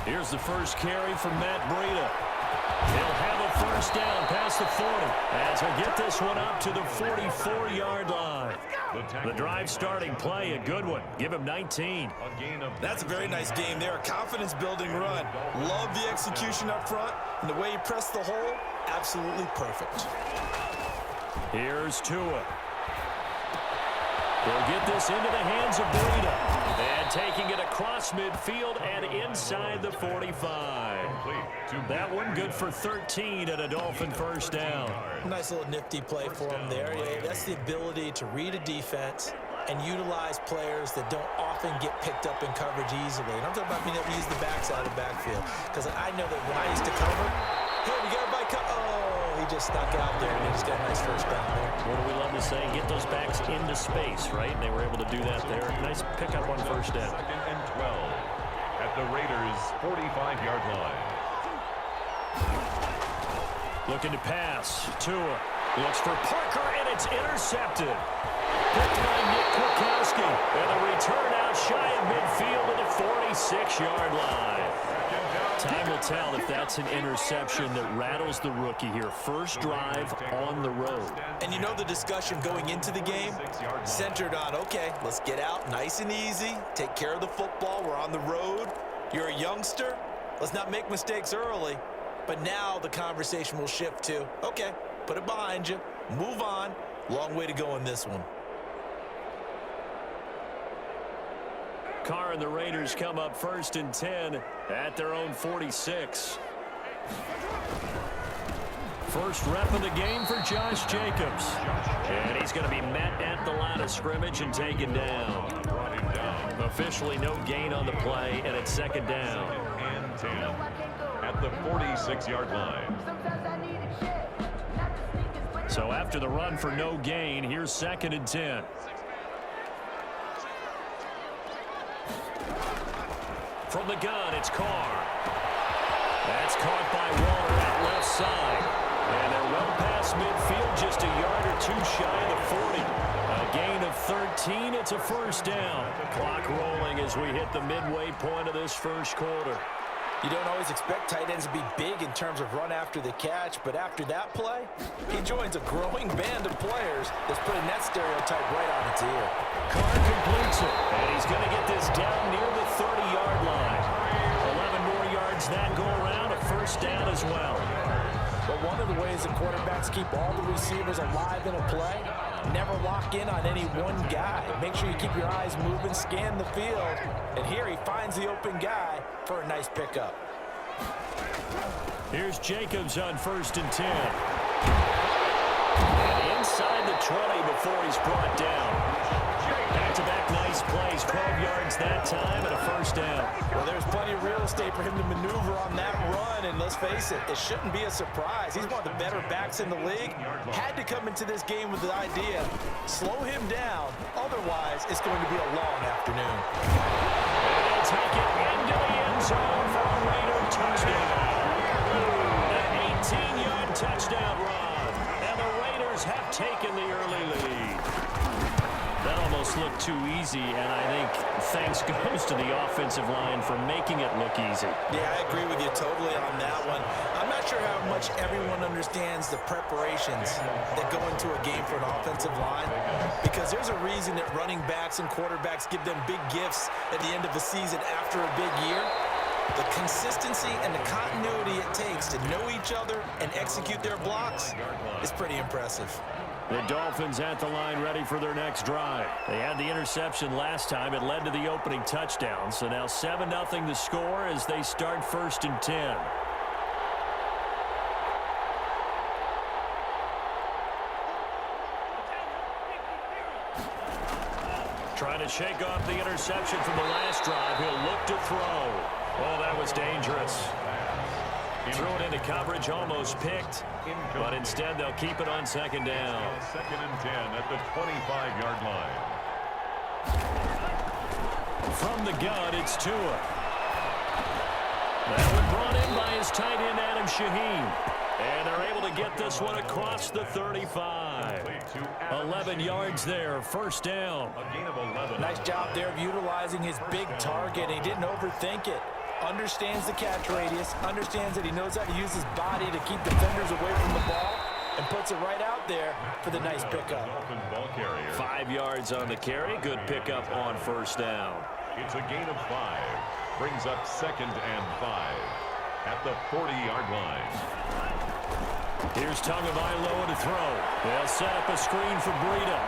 Here's the first carry from Matt Breida. He'll have a first down past the 40 as we get this one up to the 44-yard line. The drive starting play, a good one. Give him 19. That's a very nice game there. A confidence-building run. Love the execution up front, and the way he pressed the hole, absolutely perfect. Here's Tua. He'll get this into the hands of Breida. And taking it across midfield and inside the 45. That one good for 13 and a Dolphin first down. Nice little nifty play for him there. Yeah, that's the ability to read a defense and utilize players that don't often get picked up in coverage easily. And I'm talking about being able to use the backside of the backfield. Because I know that when I used to cover, hey, we got a bike. Oh, he just snuck out there, and he just got a nice first down there. What do we love to say? Get those backs into space, right? And they were able to do that there. Nice pickup on first down. Second and 12 at the Raiders' 45-yard line. Looking to pass. Tua looks for Parker, and it's intercepted. Picked by Nick Kwiatkowski. And the return out shy of midfield to the 46-yard line. Time will tell if that's an interception that rattles the rookie here. First drive on the road. And you know the discussion going into the game centered on, okay, let's get out nice and easy, take care of the football, we're on the road. You're a youngster, let's not make mistakes early. But now the conversation will shift to, okay, put it behind you, move on. Long way to go in this one. Carr and the Raiders come up first and 10 at their own 46. First rep of the game for Josh Jacobs. And he's going to be met at the line of scrimmage and taken down. Officially no gain on the play, and it's second down. And 10 at the 46-yard line. So after the run for no gain, here's second and 10. From the gun, it's Carr. That's caught by Waller at left side. And they're well past midfield, just a yard or two shy of the 40. A gain of 13, it's a first down. Clock rolling as we hit the midway point of this first quarter. You don't always expect tight ends to be big in terms of run after the catch, but after that play, he joins a growing band of players that's putting that stereotype right on its ear. Carr completes it, and he's going to get this down near the 30-yard line. 11 more yards that go around, a first down as well. But one of the ways the quarterbacks keep all the receivers alive in a play, never lock in on any one guy. Make sure you keep your eyes moving, scan the field, and here he finds the open guy for a nice pickup. Here's Jacobs on first and 10. And inside the 20 before he's brought down. Back-to-back nice plays, 12 yards that time and a first down. Well, there's plenty of real estate for him to maneuver on that run, and let's face it, it shouldn't be a surprise. He's one of the better backs in the league. Had to come into this game with the idea, slow him down, otherwise it's going to be a long afternoon. And they'll take it into the end zone for a Raider touchdown. An 18-yard touchdown run, and the Raiders have taken the early lead. That almost looked too easy, and I think thanks goes to the offensive line for making it look easy. Yeah, I agree with you totally on that one. I'm not sure how much everyone understands the preparations that go into a game for an offensive line, because there's a reason that running backs and quarterbacks give them big gifts at the end of the season after a big year. The consistency and the continuity it takes to know each other and execute their blocks is pretty impressive. The Dolphins at the line ready for their next drive. They had the interception last time. It led to the opening touchdown. So now 7-0 the score as they start first and 10. Trying to shake off the interception from the last drive. He'll look to throw. Oh, that was dangerous. Threw it into coverage, almost picked, but instead they'll keep it on second down. Second and 10 at the 25-yard line. From the gun, it's Tua. That one brought in by his tight end, Adam Shaheen. And they're able to get this one across the 35. 11 yards there, first down. A gain of 11. Nice job there of utilizing his big target. He didn't overthink it. understands the catch radius, understands that he knows how to use his body to keep defenders away from the ball, and puts it right out there for the nice pickup. Ball carrier. 5 yards on the carry. Good pickup on first down. It's a gain of 5. Brings up 2nd and 5 at the 40-yard line. Here's Tagovailoa to throw. They'll set up a screen for Breida.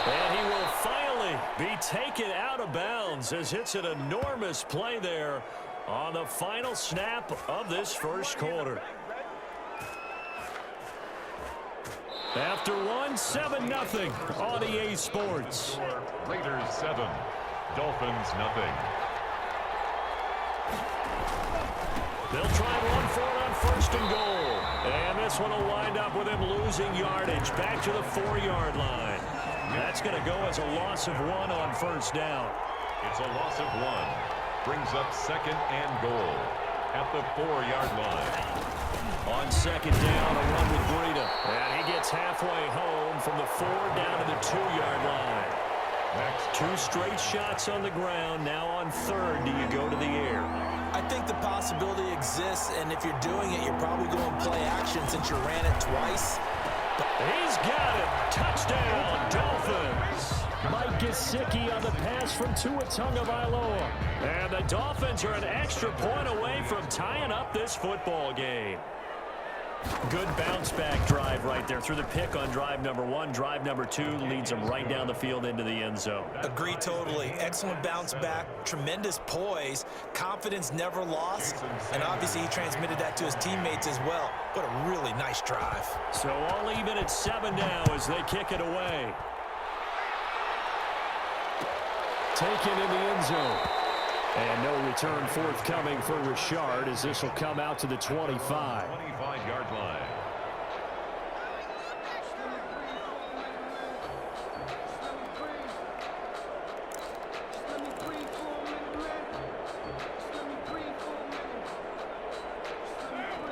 And he will finally be taken out of bounds as it's an enormous play there on the final snap of this first quarter. After one, 7-0 on EA Sports. Raiders 7, Dolphins nothing. They'll try and run for it on 1st and goal. And this one will wind up with him losing yardage back to the 4-yard line. That's going to go as a loss of 1 on 1st down. It's a loss of 1. Brings up 2nd and goal at the 4-yard line. On 2nd down, a run with Breida. And he gets halfway home from the 4 down to the 2-yard line. Next, 2 straight shots on the ground. Now on 3rd, do you go to the air? I think the possibility exists, and if you're doing it, you're probably going play action since you ran it twice. He's got it. Touchdown, Dolphins. Mike Gesicki on the pass from Tua Tagovailoa. And the Dolphins are an extra point away from tying up this football game. Good bounce-back drive right there through the pick on drive number 1. Drive number 2 leads them right down the field into the end zone. Agree totally. Excellent bounce back, tremendous poise, confidence never lost, and obviously he transmitted that to his teammates as well. What a really nice drive. So all even at 7 now as they kick it away. Taken in the end zone. And no return forthcoming for Richard as this will come out to the 25. 25-yard line.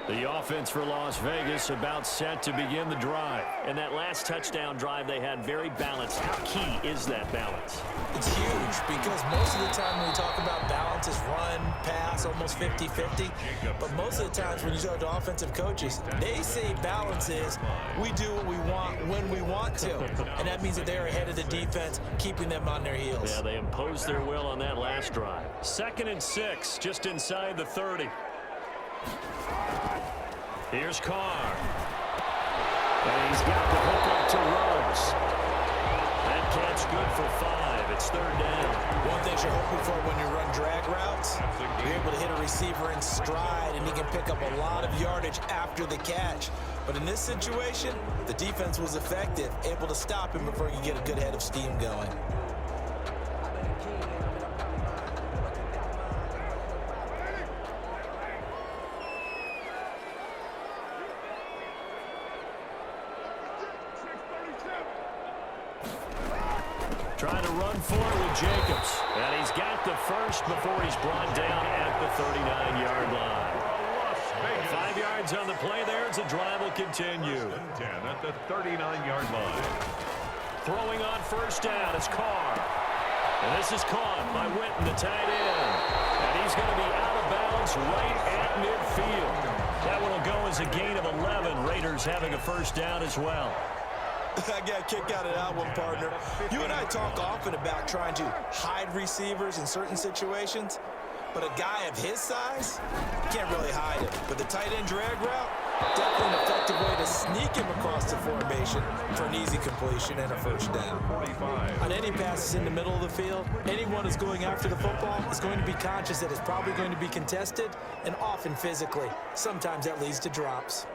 The offense for Las Vegas about set to begin the drive. And that last touchdown drive they had very balanced. How key is that balance? It's huge because most of the time when we talk about balance is run, pass, almost 50-50. But most of the times when you talk to offensive coaches, they say balance is we do what we want when we want to. And that means that they're ahead of the defense, keeping them on their heels. Yeah, they imposed their will on that last drive. 2nd and 6, just inside the 30. Here's Carr. And he's got the hook up to Rose. That catch good for 5. It's 3rd down. One thing you're hoping for when you run drag routes, you're able to hit a receiver in stride, and he can pick up a lot of yardage after the catch. But in this situation, the defense was effective, able to stop him before he could get a good head of steam going. Trying to run for it with Jacobs. And he's got the first before he's brought down at the 39-yard line. 5 yards on the play there as the drive will continue. 10 at the 39-yard line. Throwing on 1st down is Carr. And this is caught by Witten, the tight end. And he's going to be out of bounds right at midfield. That one will go as a gain of 11. Raiders having a 1st down as well. I got a kick out of that one, partner. You and I talk often about trying to hide receivers in certain situations, but a guy of his size, can't really hide him. But the tight end drag route, definitely an effective way to sneak him across the formation for an easy completion and a 1st down. 45. On any passes in the middle of the field, anyone who's going after the football is going to be conscious that it's probably going to be contested, and often physically. Sometimes that leads to drops.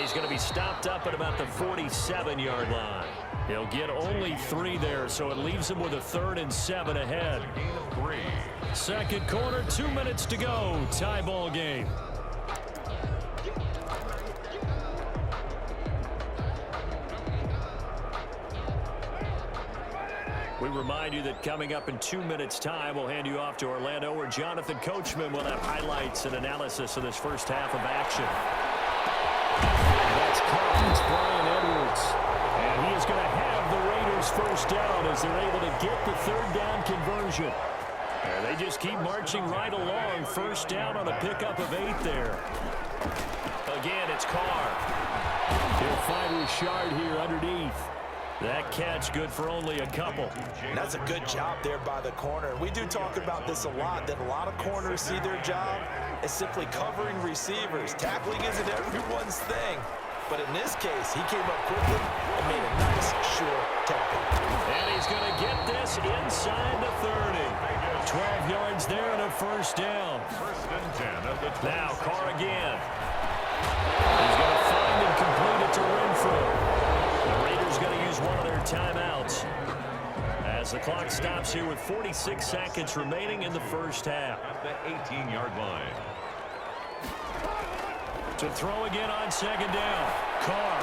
He's going to be stopped up at about the 47-yard line. He'll get only 3 there, so it leaves him with a 3rd and 7 ahead. 3. 2nd quarter, 2 minutes to go. Tie ball game. We We remind you that coming up in 2 minutes' time, we'll hand you off to Orlando, where Jonathan Coachman will have highlights and analysis of this first half of action. That's Collins, Brian Edwards. And he is going to have the Raiders first down as they're able to get the third down conversion. And they just keep marching right along. First down on a pickup of 8 there. Again, it's Carr. He'll find Richard here underneath. That catch good for only a couple. That's a good job there by the corner. We do talk about this a lot, that a lot of corners see their job as simply covering receivers. Tackling isn't everyone's thing. But in this case, he came up quickly and made a nice, sure tackle. And he's going to get this inside the 30. 12 yards there and a first down. First and 10 at the 20. Now Carr again. He's going to find and complete it to Renfro. The Raiders going to use one of their timeouts as the clock stops here with 46 seconds remaining in the first half. At the 18-yard line. To throw again on second down. Carr.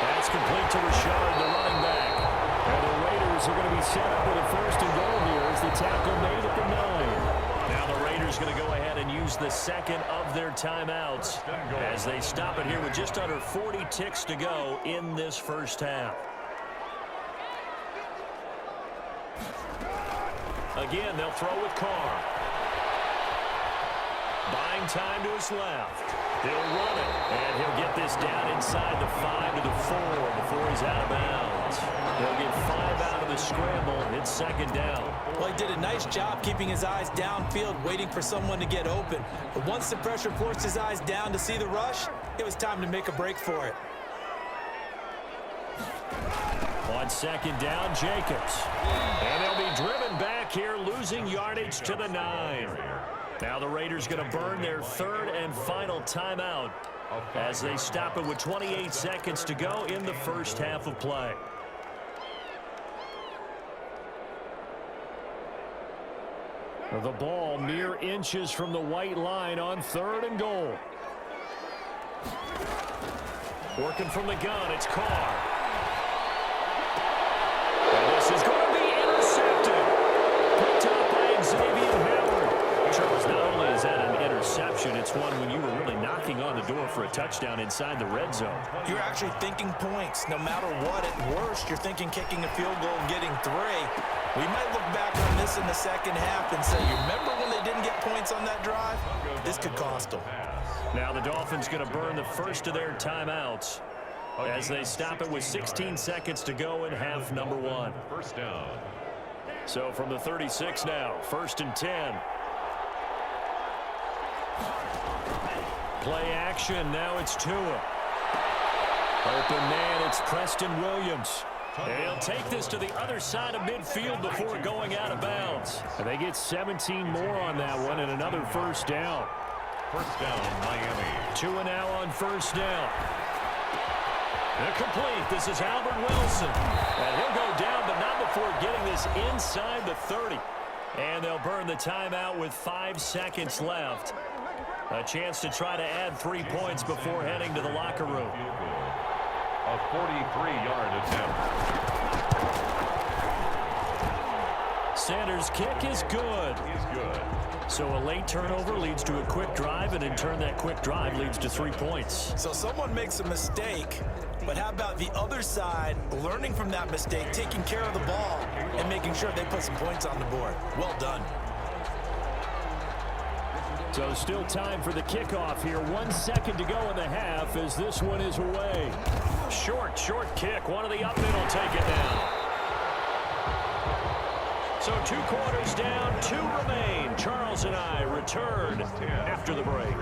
That's complete to Richard, the running back. And the Raiders are going to be set up with a first and goal here as the tackle made at the 9. Now the Raiders going to go ahead and use the second of their timeouts as they stop it here with just under 40 ticks to go in this first half. Again, they'll throw with Carr. Buying time to his left. He'll run it, and he'll get this down inside the 5 to the 4 before he's out of bounds. He'll get 5 out of the scramble. It's second down. Well, he did a nice job keeping his eyes downfield, waiting for someone to get open. But once the pressure forced his eyes down to see the rush, it was time to make a break for it. On second down, Jacobs. And they'll be driven back here, losing yardage to the 9. Now the Raiders going to burn their third and final timeout as they stop it with 28 seconds to go in the first half of play. The ball mere inches from the white line on third and goal. Working from the gun, it's Carr. And this is going to be intercepted. Picked up by Xavier Howard. Charles, not only is that an interception, it's one when you were really knocking on the door for a touchdown inside the red zone. You're actually thinking points. No matter what, at worst, you're thinking kicking a field goal and getting 3. We might look back on this in the second half and say, you remember when they didn't get points on that drive? This could cost them. Now the Dolphins going to burn the first of their timeouts as they stop it with 16 seconds to go in half number 1. First down. So from the 36 now, first and 10. Play action, now it's Tua. Open man, it's Preston Williams. And he'll take this to the other side of midfield before going out of bounds. And they get 17 more on that one and another first down. First down, Miami. Tua now on first down. They're complete. This is Albert Wilson. And he'll go down, but not before getting this inside the 30. And they'll burn the timeout with 5 seconds left. A chance to try to add 3 points before heading to the locker room. A 43-yard attempt. Sanders' kick is good. He's good. So a late turnover leads to a quick drive, and in turn that quick drive leads to 3 points. So someone makes a mistake, but how about the other side learning from that mistake, taking care of the ball, and making sure they put some points on the board? Well done. So still time for the kickoff here. 1 second to go in the half as this one is away. Short kick. One of the up middle take it down. So 2 quarters down, 2 remain. Charles and I return after the break.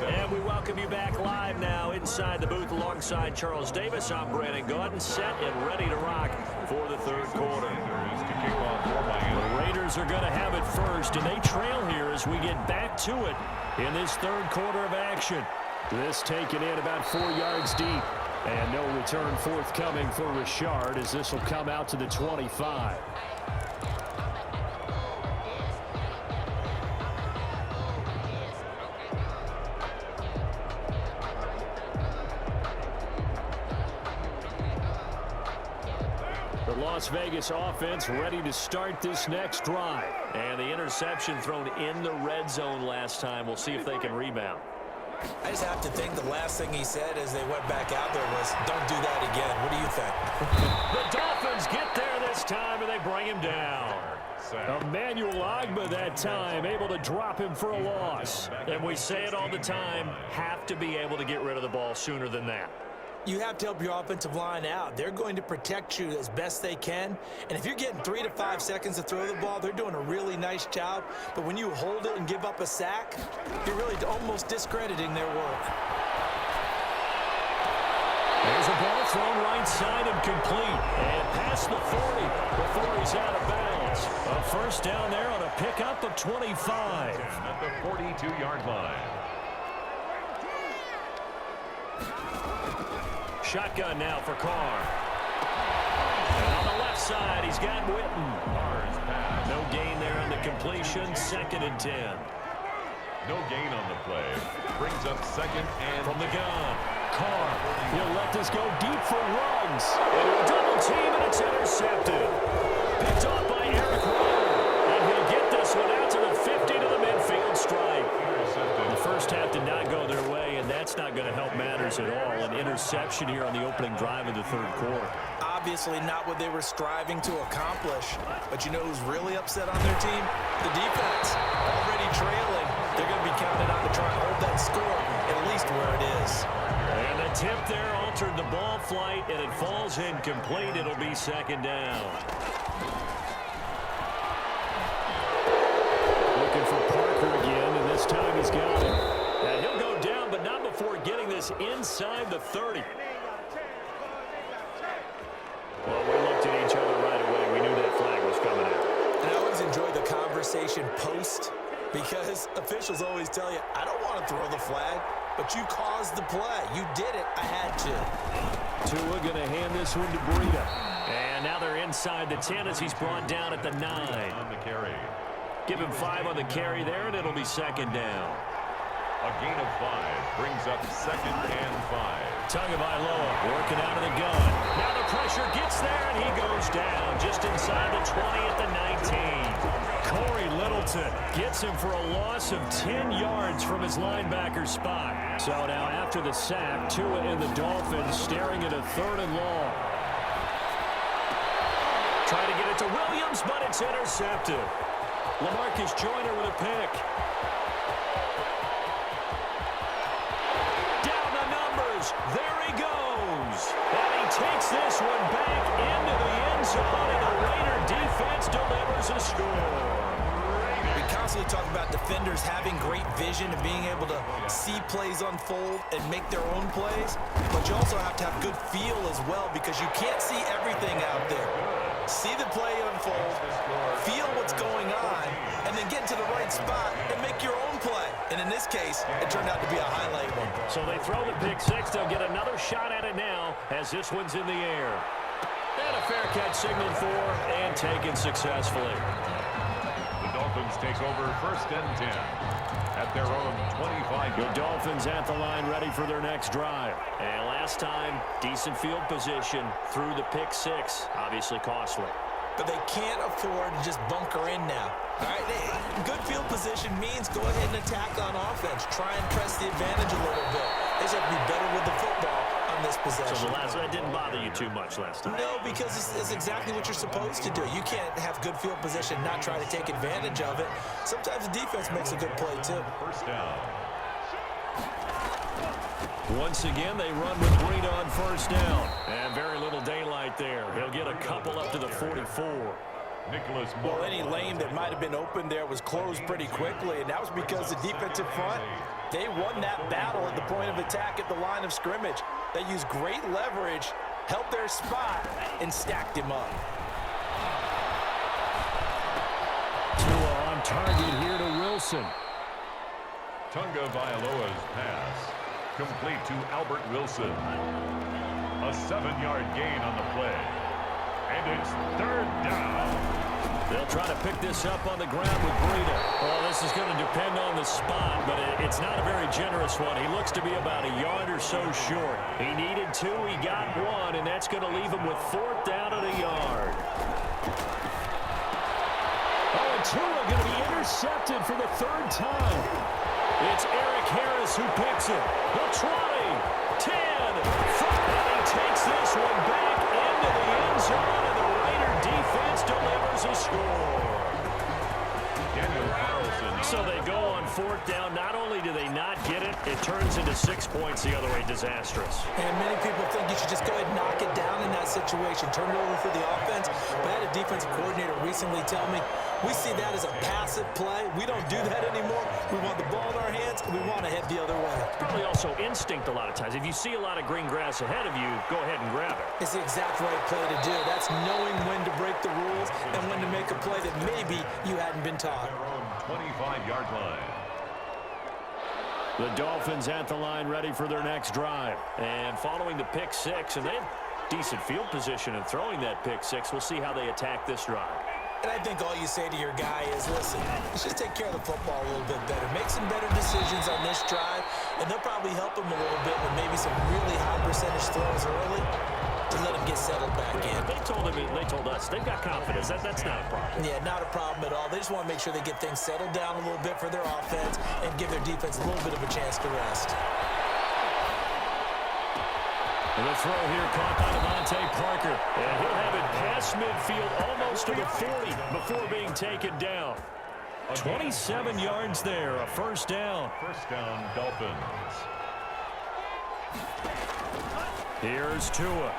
And we welcome you back live now inside the booth alongside Charles Davis. I'm Brandon Gaudin, set and ready to rock for the third quarter. The Raiders are going to have it first, and they trail here as we get back to it in this third quarter of action. This taken in about 4 yards deep. And no return forthcoming for Richard as this will come out to the 25. The The Las Vegas offense ready to start this next drive. And the interception thrown in the red zone last time. We'll see if they can rebound. I just have to think the last thing he said as they went back out there was, don't do that again. What do you think? The Dolphins get there this time, and they bring him down. Emmanuel Ogbah that time, able to drop him for a loss. And we say it all the time, have to be able to get rid of the ball sooner than that. You have to help your offensive line out. They're going to protect you as best they can. And if you're getting 3 to 5 seconds to throw the ball, they're doing a really nice job. But when you hold it and give up a sack, you're really almost discrediting their work. There's a ball thrown right side and complete. And past the 40 before he's out of bounds. A first down there on a pickup of 25. At the 42-yard line. Shotgun now for Carr. And on the left side, he's got Witten. No gain there on the completion. 2nd and 10. No gain on the play. Brings up 2nd and from the gun. Carr, he'll let this go deep for Ruggs. Into a double team, and it's intercepted. Picked off by Eric Rowe. And he'll get this one out to the 50 to the midfield stripe. The first half did not go their way, and that's not going to help matters at all. An interception here on the opening drive of the 3rd quarter. Obviously not what they were striving to accomplish. But you know who's really upset on their team? The defense. Already trailing. They're going to be counted on to try and hold that score, at least where it is. And the tip there altered the ball flight, and it falls incomplete. It'll be 2nd down. Looking for Parker again, and this time he's got it. And he'll go down, but not before getting this inside the 30. Well, we looked at each other right away. We knew that flag was coming out. And I always enjoy the conversation post, because officials always tell you, I don't want to throw the flag, but you caused the play. You did it. I had to. Tua going to hand this one to Breida. And now they're inside the 10 as he's brought down at the 9. On the carry. Give him 5 on the carry there, and it'll be 2nd down. A gain of 5 brings up 2nd and 5. Tagovailoa working out of the gun. Now the pressure gets there, and he goes down just inside the 20 at the 19. Corey Littleton gets him for a loss of 10 yards from his linebacker spot. So now after the sack, Tua and the Dolphins staring at a 3rd and long. Trying to get it to Williams, but it's intercepted. LaMarcus Joyner with a pick. Down the numbers. There he goes. And he takes this one back into the end zone, and the Raider defense delivers a score. We constantly talk about defenders having great vision and being able to see plays unfold and make their own plays. But you also have to have good feel as well, because you can't see everything out there. See the play unfold, feel what's going on, and then get to the right spot and make your own play. And in this case, it turned out to be a highlight one. So they throw the pick 6. They'll get another shot at it now as this one's in the air. And a fair catch signaled for and taken successfully. The Dolphins take over 1st and 10 at their own 25. The Dolphins at the line ready for their next drive. And last time, decent field position through the pick 6. Obviously costly. But they can't afford to just bunker in now. All right, good field position means go ahead and attack on offense. Try and press the advantage a little bit. They just have to be better with the football on this possession. So that didn't bother you too much last time? No, because it's exactly what you're supposed to do. You can't have good field position and not try to take advantage of it. Sometimes the defense makes a good play, too. 1st down. Once again, they run with Breida on 1st down. And very little daylight there. He'll get a couple up to the 44. Nicholas Moore. Well, any lane that might have been open there was closed pretty quickly, and that was because the defensive front, they won that battle at the point of attack at the line of scrimmage. They used great leverage, held their spot, and stacked him up. Tua on target here to Wilson. Tagovailoa's pass complete to Albert Wilson. A 7-yard gain on the play. And it's 3rd down. They'll try to pick this up on the ground with Breida. Well, this is going to depend on the spot, but it's not a very generous one. He looks to be about a yard or so short. He needed 2, he got 1, and that's going to leave him with 4th down at a yard. Oh, and Tua going to be intercepted for the 3rd time. It's Eric Harris who picks it. The 20, 10, 5, and he takes this one back into the end zone, and the Raider defense delivers a score. So they go on 4th down. Not only do they not get it, it turns into 6 points the other way. Disastrous. And many people think you should just go ahead and knock it down in that situation, turn it over for the offense. But I had a defensive coordinator recently tell me, we see that as a passive play. We don't do that anymore. We want the ball in our hands, and we want to head the other way. Probably also instinct a lot of times. If you see a lot of green grass ahead of you, go ahead and grab it. It's the exact right play to do. That's knowing when to break the rules and when to make a play that maybe you hadn't been taught. 25-yard line. The Dolphins at the line ready for their next drive. And following the pick 6, and they have decent field position in throwing that pick 6. We'll see how they attack this drive. And I think all you say to your guy is, listen, let's just take care of the football a little bit better. Make some better decisions on this drive, and they'll probably help him a little bit with maybe some really high percentage throws early to let him get settled back in. They told us they've got confidence. That's not a problem. Yeah, not a problem at all. They just want to make sure they get things settled down a little bit for their offense and give their defense a little bit of a chance to rest. And the throw here caught by Devontae Parker. And he'll have it past midfield almost to the 40 before being taken down. 27 yards there, a 1st down. 1st down, Dolphins. Here's Tua.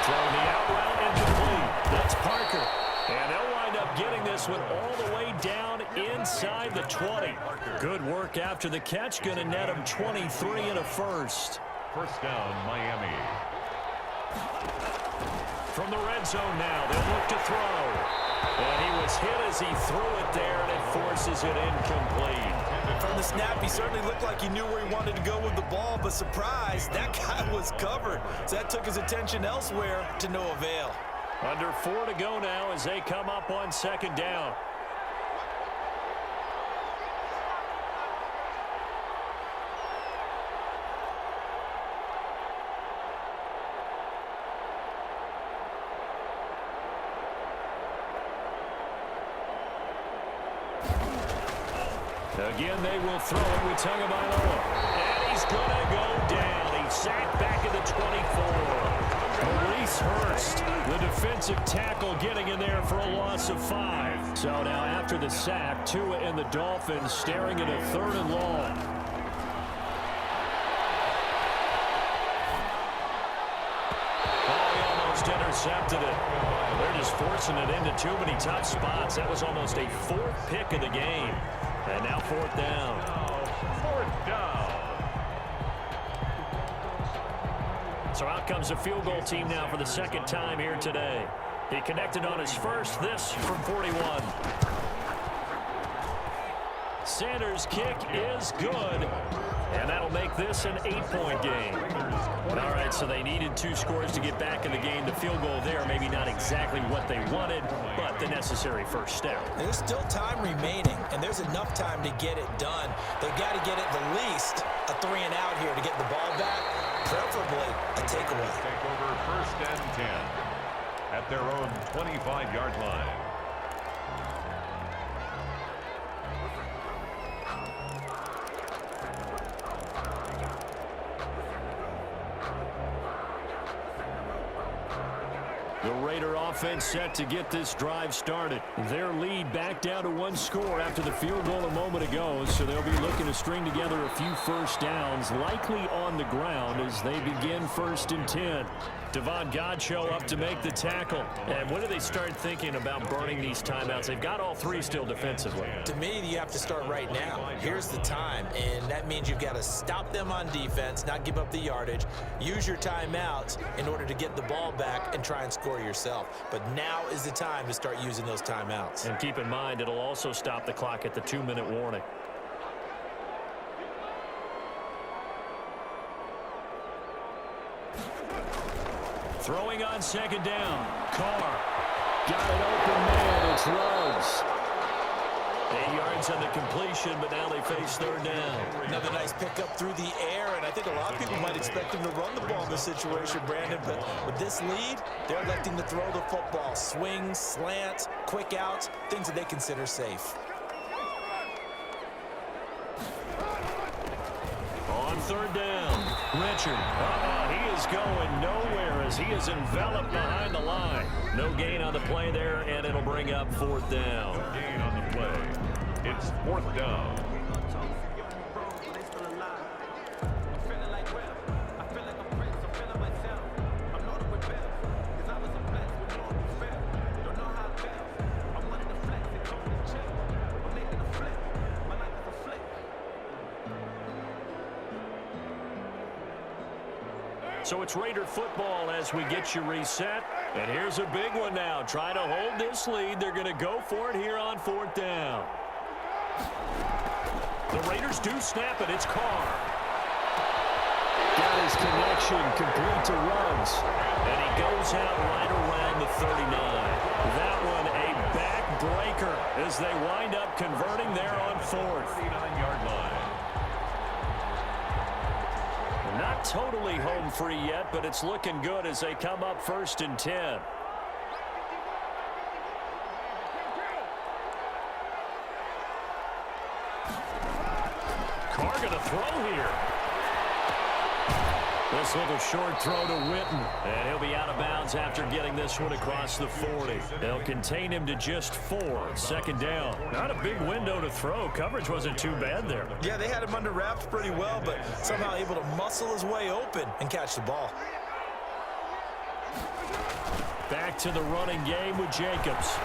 Throwing the out route incomplete. That's Parker. And they'll wind up getting this one all the way down inside the 20. Good work after the catch. Going to net him 23 and a 1st. 1st down, Miami. From the red zone now, they'll look to throw. And he was hit as he threw it there, and it forces it incomplete. From the snap, he certainly looked like he knew where he wanted to go with the ball, but surprise, that guy was covered. So that took his attention elsewhere to no avail. Under 4 to go now as they come up on 2nd down. Again, they will throw it with Tagovailoa. And he's going to go down. He's sacked back at the 24. Maurice Hurst, the defensive tackle, getting in there for a loss of 5. So now after the sack, Tua and the Dolphins staring at a 3rd and long. Oh, he almost intercepted it. They're just forcing it into too many tough spots. That was almost a 4th pick of the game. And now 4th down. 4th down. So out comes the field goal team now for the 2nd time here today. He connected on his first, this from 41. Sanders' kick is good. And that'll make this an 8-point game. All right, so they needed 2 scores to get back in the game. The field goal there, maybe not exactly what they wanted, but the necessary first step. And there's still time remaining, and there's enough time to get it done. They've got to get at the least a 3 and out here to get the ball back, preferably a takeaway. Take over 1st and 10 at their own 25-yard line. The Raider offense set to get this drive started. Their lead back down to 1 score after the field goal a moment ago, so they'll be looking to string together a few 1st downs, likely on the ground as they begin 1st and 10. Devon Godchaux up to make the tackle. And when do they start thinking about burning these timeouts? They've got all 3 still defensively. To me, you have to start right now. Here's the time, and that means you've got to stop them on defense, not give up the yardage, use your timeouts in order to get the ball back and try and score yourself. But now is the time to start using those timeouts. And keep in mind, it'll also stop the clock at the 2-minute warning. Throwing on 2nd down. Carr Got an open man. It's Ruggs. 8 yards on the completion, but now they face third down. Another nice pickup through the air, and I think a lot of people might expect him to run the ball in this situation, Brandon, but with this lead, they're electing to throw the football. Swings, slants, quick outs, things that they consider safe. On third down, Richard. He is going nowhere as he is enveloped behind the line. No gain on the play there, and it'll bring up fourth down. No gain on the play. It's fourth down. So it's Raider football as we get you reset. And here's a big one now. Trying to hold this lead. They're going to go for it here on fourth down. The Raiders do snap it. It's Carr. Got his connection complete to Ruggs. And he goes out right around the 39. That one a backbreaker as they wind up converting there on fourth. 39-yard line. Not totally home free yet, but it's looking good as they come up 1st and 10. Carr going to throw here. This little short throw to Witten, and he'll be out of bounds after getting this one across the 40. They'll contain him to just 4. 2nd down. Not a big window to throw. Coverage wasn't too bad there. Yeah, they had him under wraps pretty well, but somehow able to muscle his way open and catch the ball. Back to the running game with Jacobs.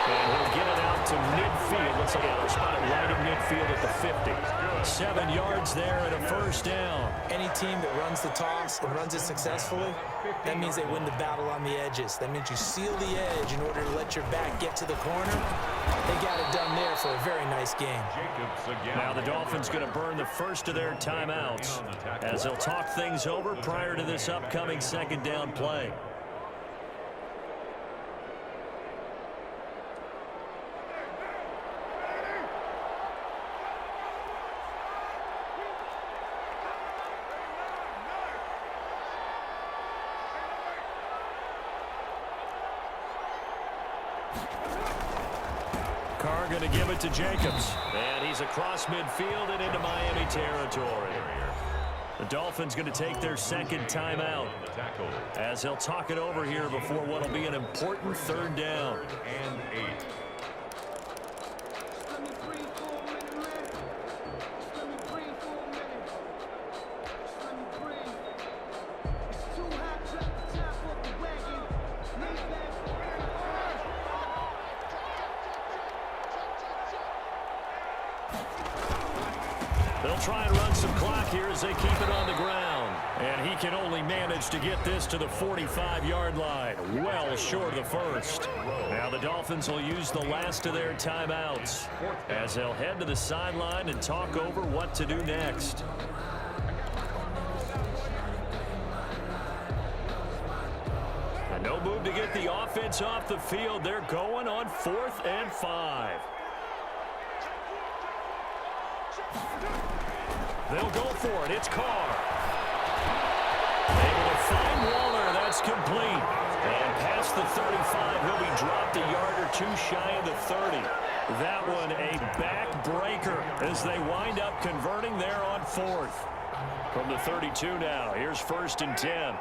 And he'll get it out to midfield. Looks like they'll spot it right in midfield at the 50. 7 yards there and a 1st down. Any team that runs the toss and runs it successfully, that means they win the battle on the edges. That means you seal the edge in order to let your back get to the corner. They got it done there for a very nice game. Now the Dolphins going to burn the first of their timeouts as they'll talk things over prior to this upcoming 2nd down play. Carr going to give it to Jacobs. And he's across midfield and into Miami territory. The Dolphins going to take their 2nd timeout as they'll talk it over here before what will be an important 3rd down. And 8. They'll try and run some clock here as they keep it on the ground. And he can only manage to get this to the 45-yard line, well short of the 1st. Now the Dolphins will use the last of their timeouts as they'll head to the sideline and talk over what to do next. And no move to get the offense off the field. They're going on 4th and 5. They'll go for it. It's Carr. Able to find Waller. That's complete. And past the 35, he'll be dropped a yard or 2 shy of the 30. That one a backbreaker as they wind up converting there on 4th. From the 32 now, here's 1st and 10.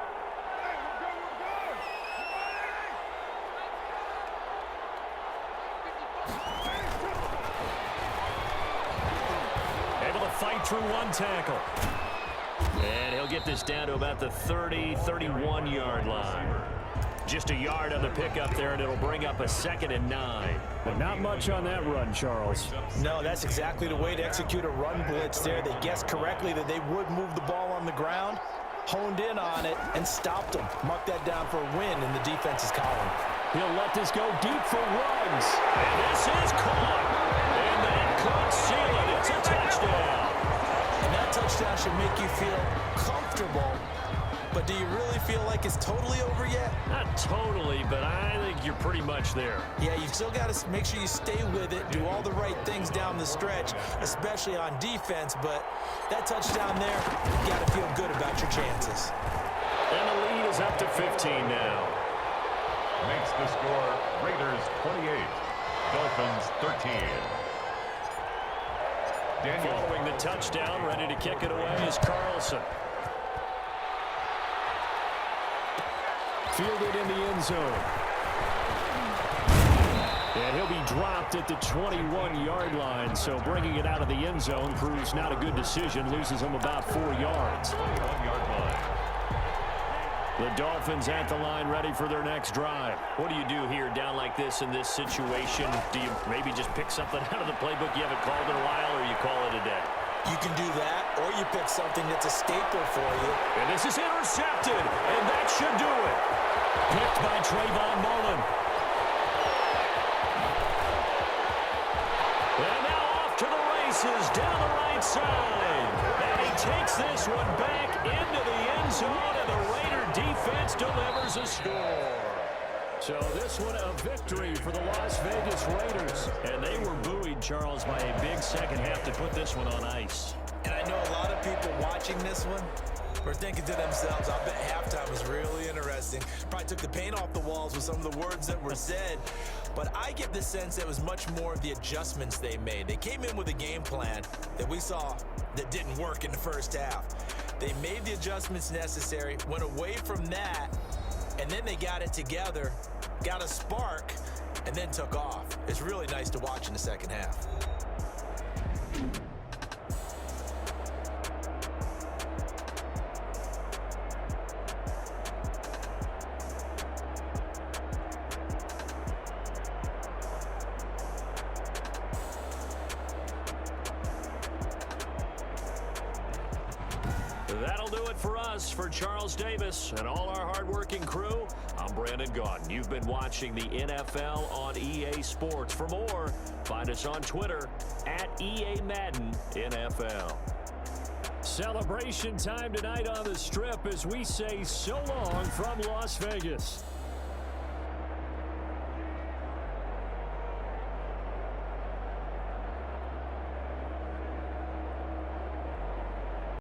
Fight through one tackle. And he'll get this down to about the 30, 31-yard line. Just a yard on the pickup there, and it'll bring up a 2nd and 9. But not much on that run, Charles. No, that's exactly the way to execute a run blitz there. They guessed correctly that they would move the ball on the ground, honed in on it, and stopped them. Mark that down for a win in the defense's column. He'll let this go deep for Ruggs. And this is caught. And that could seal it. It's a touchdown. And that touchdown should make you feel comfortable But do you really feel like it's totally over yet? Not totally, but I think you're pretty much there. Yeah, you've still got to make sure you stay with it, do all the right things down the stretch, especially on defense. But that touchdown there, you got to feel good about your chances. And the lead is up to 15 now. Makes the score Raiders 28, Dolphins 13. Following the touchdown, ready to kick it away is Carlson. Fielded in the end zone. And he'll be dropped at the 21-yard line, so bringing it out of the end zone proves not a good decision, loses him about 4 yards. 21-yard line. The Dolphins at the line, ready for their next drive. What do you do here down like this in this situation? Do you maybe just pick something out of the playbook you haven't called in a while, or you call it a day? You can do that, or you pick something that's a staple for you. And this is intercepted, and that should do it. Picked by Trayvon Mullen. And now off to the races down the right side. And he takes this one back into the end zone, and the Raider defense delivers a score. So this one a victory for the Las Vegas Raiders. And they were buoyed, Charles, by a big second half to put this one on ice. And I know a lot of people watching this one were thinking to themselves, I bet halftime was really interesting. Probably took the paint off the walls with some of the words that were said. But I get the sense that it was much more of the adjustments they made. They came in with a game plan that we saw that didn't work in the first half. They made the adjustments necessary, went away from that, and then they got it together, got a spark, and then took off. It's really nice to watch in the second half. That'll do it for us. For Charles Davis and all our hardworking crew, I'm Brandon Gaudin. You've been watching the NFL on EA Sports. For more, find us on Twitter at EA Madden NFL. Celebration time tonight on the Strip as we say so long from Las Vegas.